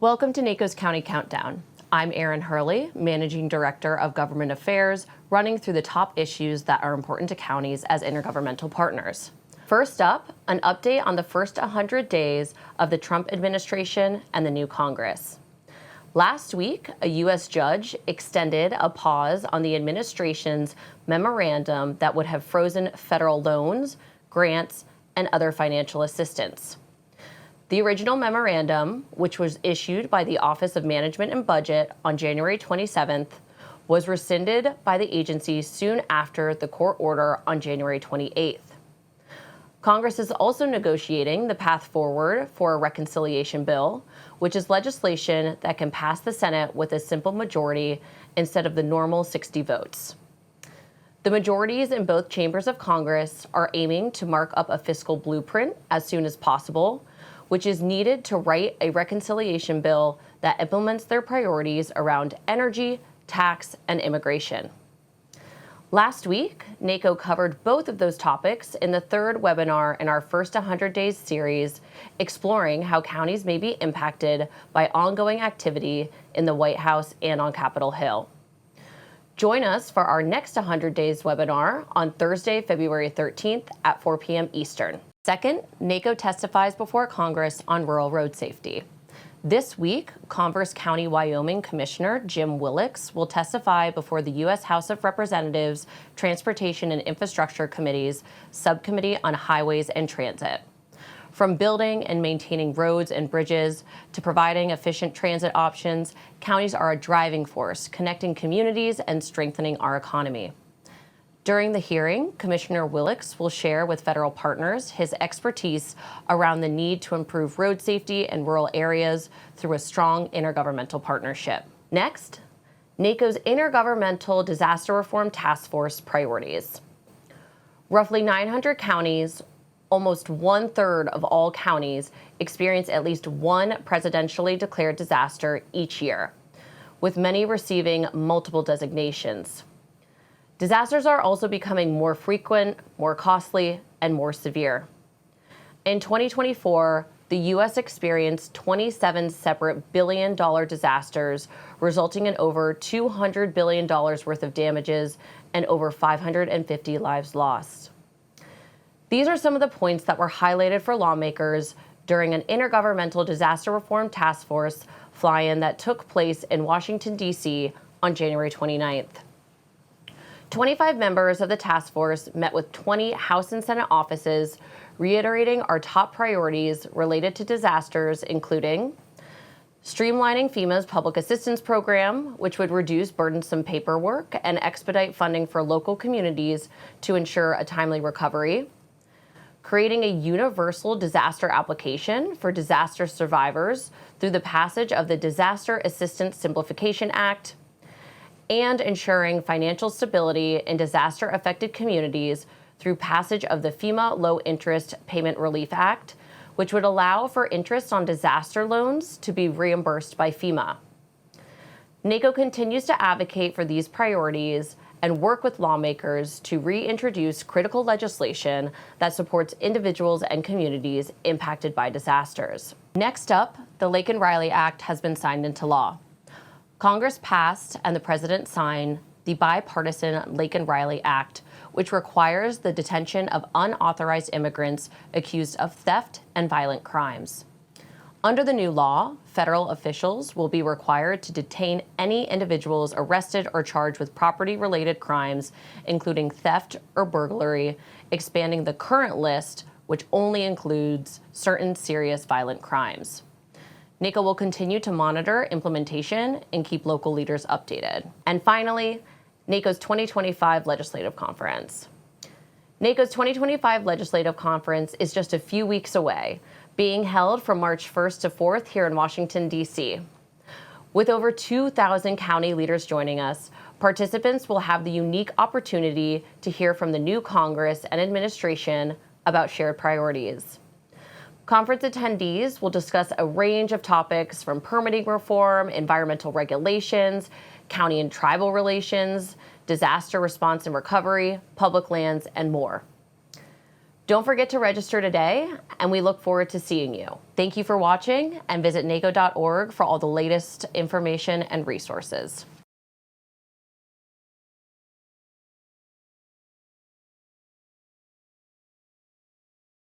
Welcome to NACo's County Countdown. I'm Erin Hurley, Managing Director of Government Affairs, running through the top issues that are important to counties as intergovernmental partners. First up, an update on the first 100 days of the Trump administration and the new Congress. Last week, a U.S. judge extended a pause on the administration's memorandum that would have frozen federal loans, grants, and other financial assistance. The original memorandum, which was issued by the Office of Management and Budget on January 27th, was rescinded by the agency soon after the court order on January 28th. Congress is also negotiating the path forward for a reconciliation bill, which is legislation that can pass the Senate with a simple majority instead of the normal 60 votes. The majorities in both chambers of Congress are aiming to mark up a fiscal blueprint as soon as possible, which is needed to write a reconciliation bill that implements their priorities around energy, tax, and immigration. Last week, NACo covered both of those topics in the third webinar in our First 100 Days series, exploring how counties may be impacted by ongoing activity in the White House and on Capitol Hill. Join us for our next 100 Days webinar on Thursday, February 13th at 4 p.m. Eastern. Second, NACo testifies before Congress on rural road safety. This week, Converse County, Wyoming Commissioner Jim Willix will testify before the U.S. House of Representatives Transportation and Infrastructure Committee's Subcommittee on Highways and Transit. From building and maintaining roads and bridges to providing efficient transit options, counties are a driving force, connecting communities and strengthening our economy. During the hearing, Commissioner Willix will share with federal partners his expertise around the need to improve road safety in rural areas through a strong intergovernmental partnership. Next, NACo's Intergovernmental Disaster Reform Task Force priorities. Roughly 900 counties, almost 1/3 of all counties, experience at least one presidentially declared disaster each year, with many receiving multiple designations. Disasters are also becoming more frequent, more costly, and more severe. In 2024, the U.S. experienced 27 separate billion-dollar disasters, resulting in over $200 billion worth of damages and over 550 lives lost. These are some of the points that were highlighted for lawmakers during an Intergovernmental Disaster Reform Task Force fly-in that took place in Washington, D.C. on January 29th. 25 members of the task force met with 20 House and Senate offices, reiterating our top priorities related to disasters, including streamlining FEMA's public assistance program, which would reduce burdensome paperwork and expedite funding for local communities to ensure a timely recovery, creating a universal disaster application for disaster survivors through the passage of the Disaster Assistance Simplification Act, and ensuring financial stability in disaster-affected communities through passage of the FEMA Low Interest Payment Relief Act, which would allow for interest on disaster loans to be reimbursed by FEMA. NACo continues to advocate for these priorities and work with lawmakers to reintroduce critical legislation that supports individuals and communities impacted by disasters. Next up, the Laken Riley Act has been signed into law. Congress passed and the President signed the bipartisan Laken Riley Act, which requires the detention of unauthorized immigrants accused of theft and violent crimes. Under the new law, federal officials will be required to detain any individuals arrested or charged with property-related crimes, including theft or burglary, expanding the current list, which only includes certain serious violent crimes. NACo will continue to monitor implementation and keep local leaders updated. And finally, NACo's 2025 Legislative Conference. NACo's 2025 Legislative Conference is just a few weeks away, being held from March 1st to 4th here in Washington, D.C. With over 2,000 county leaders joining us, participants will have the unique opportunity to hear from the new Congress and administration about shared priorities. Conference attendees will discuss a range of topics from permitting reform, environmental regulations, county and tribal relations, disaster response and recovery, public lands, and more. Don't forget to register today, and we look forward to seeing you. Thank you for watching, and visit NACo.org for all the latest information and resources.